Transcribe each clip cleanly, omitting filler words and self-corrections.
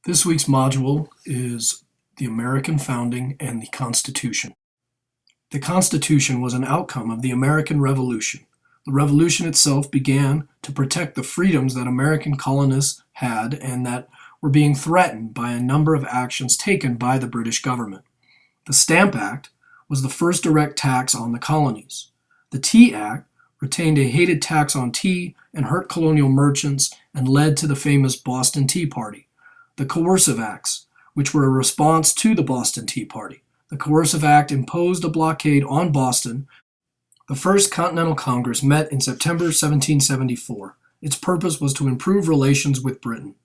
This week's module is the American founding and the Constitution. The Constitution was an outcome of the American Revolution. The Revolution itself began to protect the freedoms that American colonists had and that were being threatened by a number of actions taken by the British government. The Stamp Act was the first direct tax on the colonies. The Tea Act retained a hated tax on tea and hurt colonial merchants and led to the famous Boston Tea Party. The Coercive Acts, which were a response to the Boston Tea Party. The Coercive Act imposed a blockade on Boston. The First Continental Congress met in September 1774. Its purpose was to improve relations with Britain.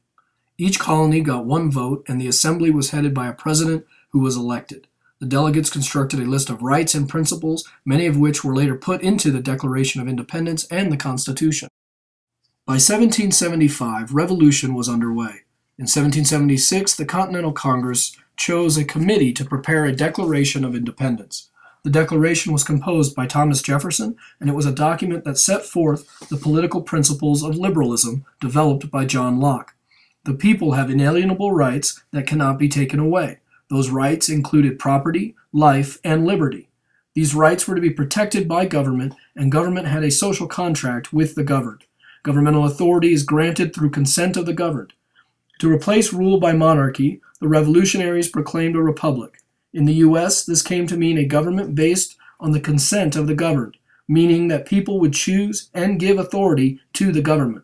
Each colony got one vote, and the assembly was headed by a president who was elected. The delegates constructed a list of rights and principles, many of which were later put into the Declaration of Independence and the Constitution. By 1775, revolution was underway. In 1776, the Continental Congress chose a committee to prepare a Declaration of Independence. The Declaration was composed by Thomas Jefferson, and it was a document that set forth the political principles of liberalism developed by John Locke. The people have inalienable rights that cannot be taken away. Those rights included property, life, and liberty. These rights were to be protected by government, and government had a social contract with the governed. Governmental authority is granted through consent of the governed. To replace rule by monarchy, the revolutionaries proclaimed a republic. In the U.S., this came to mean a government based on the consent of the governed, meaning that people would choose and give authority to the government.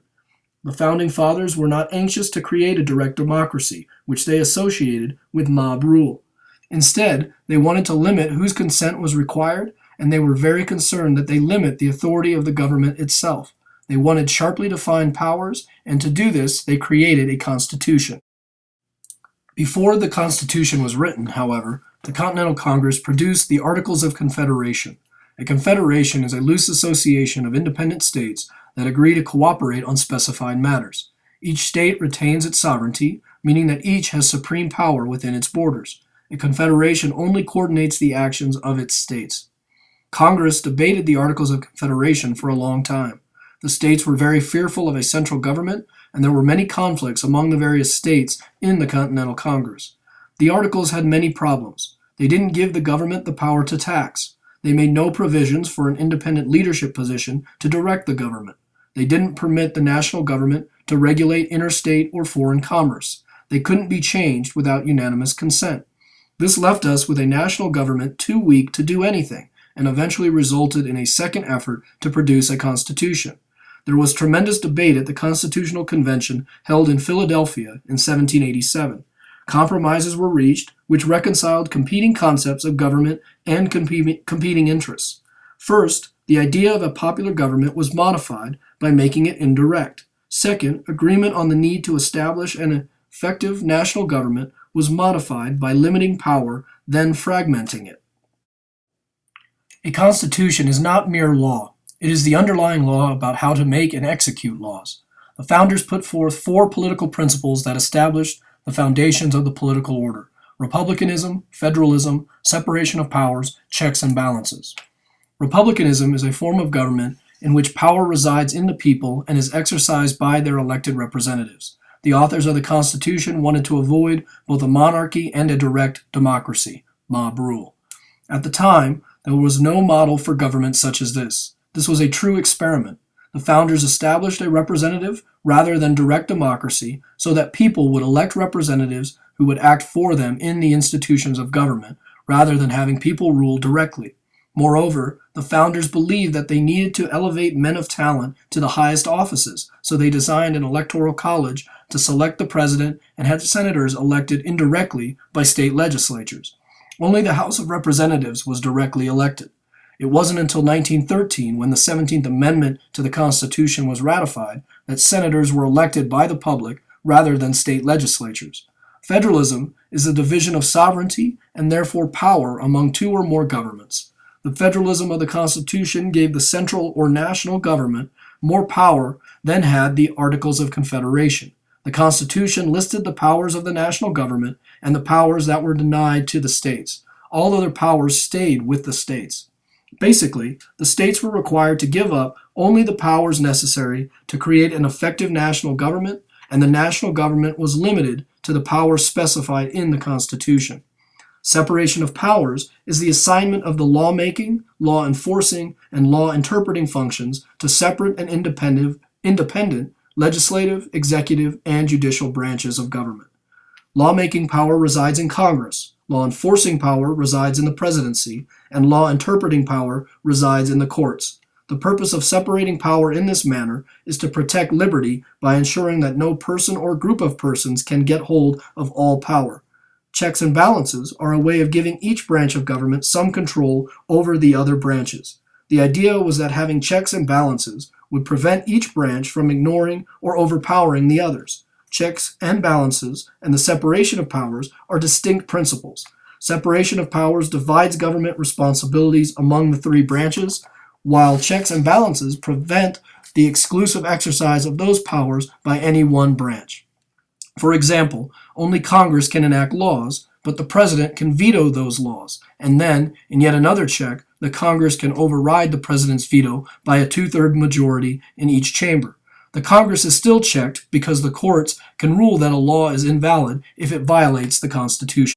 The Founding Fathers were not anxious to create a direct democracy, which they associated with mob rule. Instead, they wanted to limit whose consent was required, and they were very concerned that they limit the authority of the government itself. They wanted sharply defined powers, and to do this, they created a constitution. Before the Constitution was written, however, the Continental Congress produced the Articles of Confederation. A confederation is a loose association of independent states that agree to cooperate on specified matters. Each state retains its sovereignty, meaning that each has supreme power within its borders. A confederation only coordinates the actions of its states. Congress debated the Articles of Confederation for a long time. The states were very fearful of a central government, and there were many conflicts among the various states in the Continental Congress. The Articles had many problems. They didn't give the government the power to tax. They made no provisions for an independent leadership position to direct the government. They didn't permit the national government to regulate interstate or foreign commerce. They couldn't be changed without unanimous consent. This left us with a national government too weak to do anything, and eventually resulted in a second effort to produce a constitution. There was tremendous debate at the Constitutional Convention held in Philadelphia in 1787. Compromises were reached, which reconciled competing concepts of government and competing interests. First, the idea of a popular government was modified by making it indirect. Second, agreement on the need to establish an effective national government was modified by limiting power, then fragmenting it. A constitution is not mere law. It is the underlying law about how to make and execute laws. The founders put forth four political principles that established the foundations of the political order: republicanism, federalism, separation of powers, checks and balances. Republicanism is a form of government in which power resides in the people and is exercised by their elected representatives. The authors of the Constitution wanted to avoid both a monarchy and a direct democracy, mob rule. At the time, there was no model for government such as this. This was a true experiment. The founders established a representative rather than direct democracy so that people would elect representatives who would act for them in the institutions of government rather than having people rule directly. Moreover, the founders believed that they needed to elevate men of talent to the highest offices, so they designed an electoral college to select the president and had senators elected indirectly by state legislatures. Only the House of Representatives was directly elected. It wasn't until 1913, when the 17th Amendment to the Constitution was ratified, that senators were elected by the public rather than state legislatures. Federalism is the division of sovereignty and therefore power among two or more governments. The federalism of the Constitution gave the central or national government more power than had the Articles of Confederation. The Constitution listed the powers of the national government and the powers that were denied to the states. All other powers stayed with the states. Basically, the states were required to give up only the powers necessary to create an effective national government and the national government was limited to the powers specified in the Constitution. Separation of powers is the assignment of the lawmaking, law enforcing, and law interpreting functions to separate and independent legislative, executive, and judicial branches of government. Lawmaking power resides in Congress, law enforcing power resides in the presidency, and law interpreting power resides in the courts. The purpose of separating power in this manner is to protect liberty by ensuring that no person or group of persons can get hold of all power. Checks and balances are a way of giving each branch of government some control over the other branches. The idea was that having checks and balances would prevent each branch from ignoring or overpowering the others. Checks and balances and the separation of powers are distinct principles. Separation of powers divides government responsibilities among the three branches, while checks and balances prevent the exclusive exercise of those powers by any one branch. For example, only Congress can enact laws, but the President can veto those laws, and then, in yet another check, the Congress can override the President's veto by a two-thirds majority in each chamber. The Congress is still checked because the courts can rule that a law is invalid if it violates the Constitution.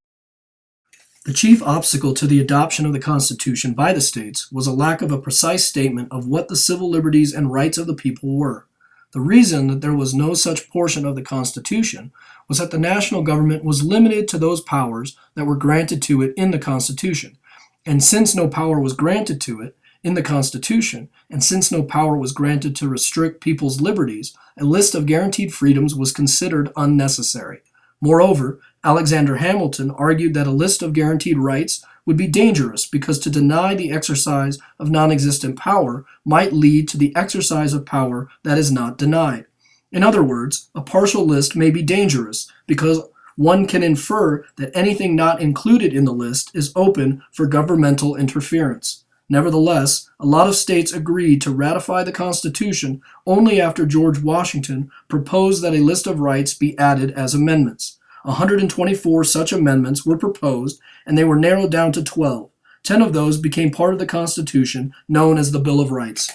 The chief obstacle to the adoption of the Constitution by the states was a lack of a precise statement of what the civil liberties and rights of the people were. The reason that there was no such portion of the Constitution was that the national government was limited to those powers that were granted to it in the Constitution. And since no power was granted to it in the Constitution, and since no power was granted to restrict people's liberties, a list of guaranteed freedoms was considered unnecessary. Moreover, Alexander Hamilton argued that a list of guaranteed rights would be dangerous because to deny the exercise of non-existent power might lead to the exercise of power that is not denied. In other words, a partial list may be dangerous because one can infer that anything not included in the list is open for governmental interference. Nevertheless, a lot of states agreed to ratify the Constitution only after George Washington proposed that a list of rights be added as amendments. 124 such amendments were proposed, and they were narrowed down to 12. 10 of those became part of the Constitution, known as the Bill of Rights.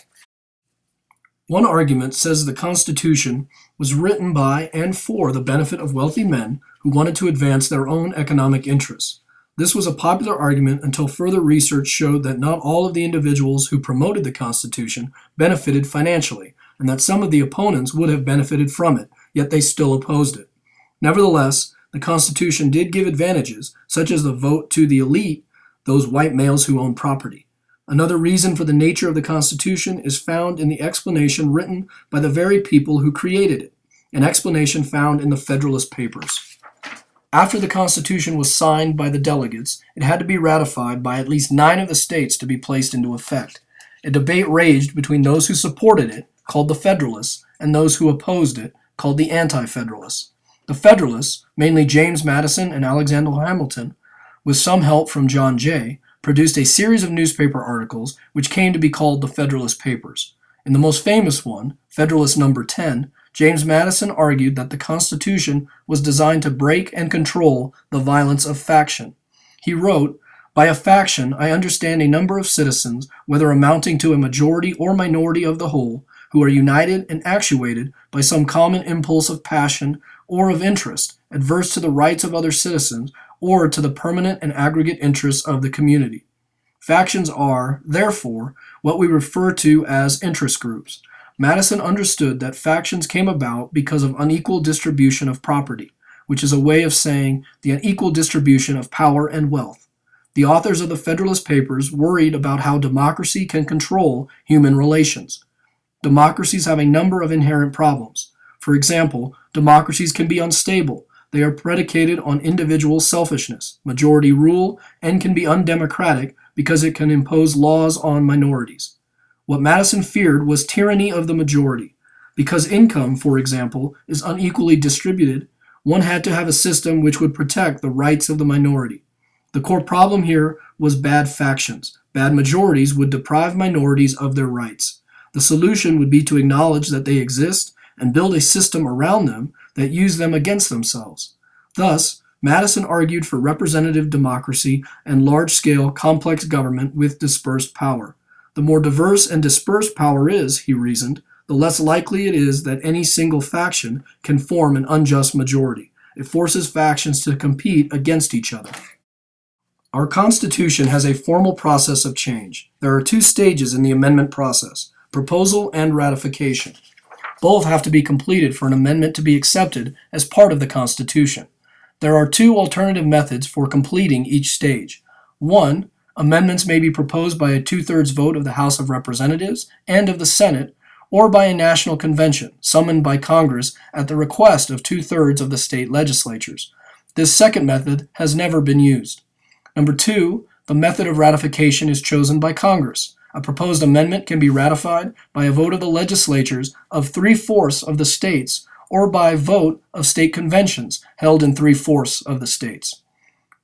One argument says the Constitution was written by and for the benefit of wealthy men who wanted to advance their own economic interests. This was a popular argument until further research showed that not all of the individuals who promoted the Constitution benefited financially, and that some of the opponents would have benefited from it, yet they still opposed it. Nevertheless, the Constitution did give advantages, such as the vote to the elite, those white males who own property. Another reason for the nature of the Constitution is found in the explanation written by the very people who created it, an explanation found in the Federalist Papers. After the Constitution was signed by the delegates, it had to be ratified by at least 9 of the states to be placed into effect. A debate raged between those who supported it, called the Federalists, and those who opposed it, called the Anti-Federalists. The Federalists, mainly James Madison and Alexander Hamilton, with some help from John Jay, produced a series of newspaper articles which came to be called the Federalist Papers. In the most famous one, Federalist Number 10, James Madison argued that the Constitution was designed to break and control the violence of faction. He wrote, "By a faction, I understand a number of citizens, whether amounting to a majority or minority of the whole, who are united and actuated by some common impulse of passion or of interest, adverse to the rights of other citizens or to the permanent and aggregate interests of the community. Factions are, therefore, what we refer to as interest groups." Madison understood that factions came about because of unequal distribution of property, which is a way of saying the unequal distribution of power and wealth. The authors of the Federalist Papers worried about how democracy can control human relations. Democracies have a number of inherent problems. For example, democracies can be unstable. They are predicated on individual selfishness, majority rule, and can be undemocratic because it can impose laws on minorities. What Madison feared was tyranny of the majority. Because income, for example, is unequally distributed, one had to have a system which would protect the rights of the minority. The core problem here was bad factions. Bad majorities would deprive minorities of their rights. The solution would be to acknowledge that they exist and build a system around them that used them against themselves. Thus, Madison argued for representative democracy and large-scale, complex government with dispersed power. The more diverse and dispersed power is, he reasoned, the less likely it is that any single faction can form an unjust majority. It forces factions to compete against each other. Our Constitution has a formal process of change. There are two stages in the amendment process: proposal and ratification. Both have to be completed for an amendment to be accepted as part of the Constitution. There are two alternative methods for completing each stage. One, amendments may be proposed by a two-thirds vote of the House of Representatives and of the Senate, or by a national convention summoned by Congress at the request of two-thirds of the state legislatures. This second method has never been used. Number two, the method of ratification is chosen by Congress. A proposed amendment can be ratified by a vote of the legislatures of 3/4 of the states or by vote of state conventions held in 3/4 of the states.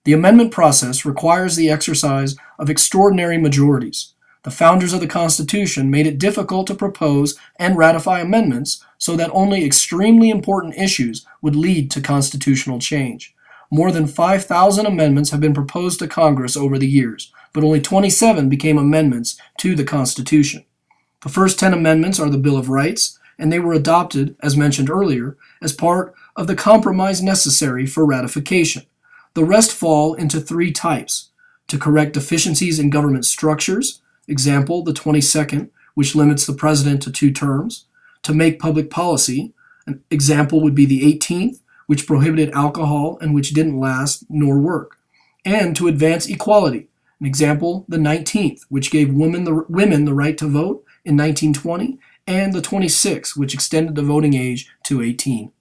The amendment process requires the exercise of extraordinary majorities. The founders of the Constitution made it difficult to propose and ratify amendments so that only extremely important issues would lead to constitutional change. More than 5,000 amendments have been proposed to Congress over the years, but only 27 became amendments to the Constitution. The first 10 amendments are the Bill of Rights, and they were adopted, as mentioned earlier, as part of the compromise necessary for ratification. The rest fall into three types: to correct deficiencies in government structures, example, the 22nd, which limits the president to 2 terms; to make public policy, an example would be the 18th, which prohibited alcohol and which didn't last nor work; and to advance equality, an example, the 19th, which gave women the right to vote in 1920, and the 26th, which extended the voting age to 18.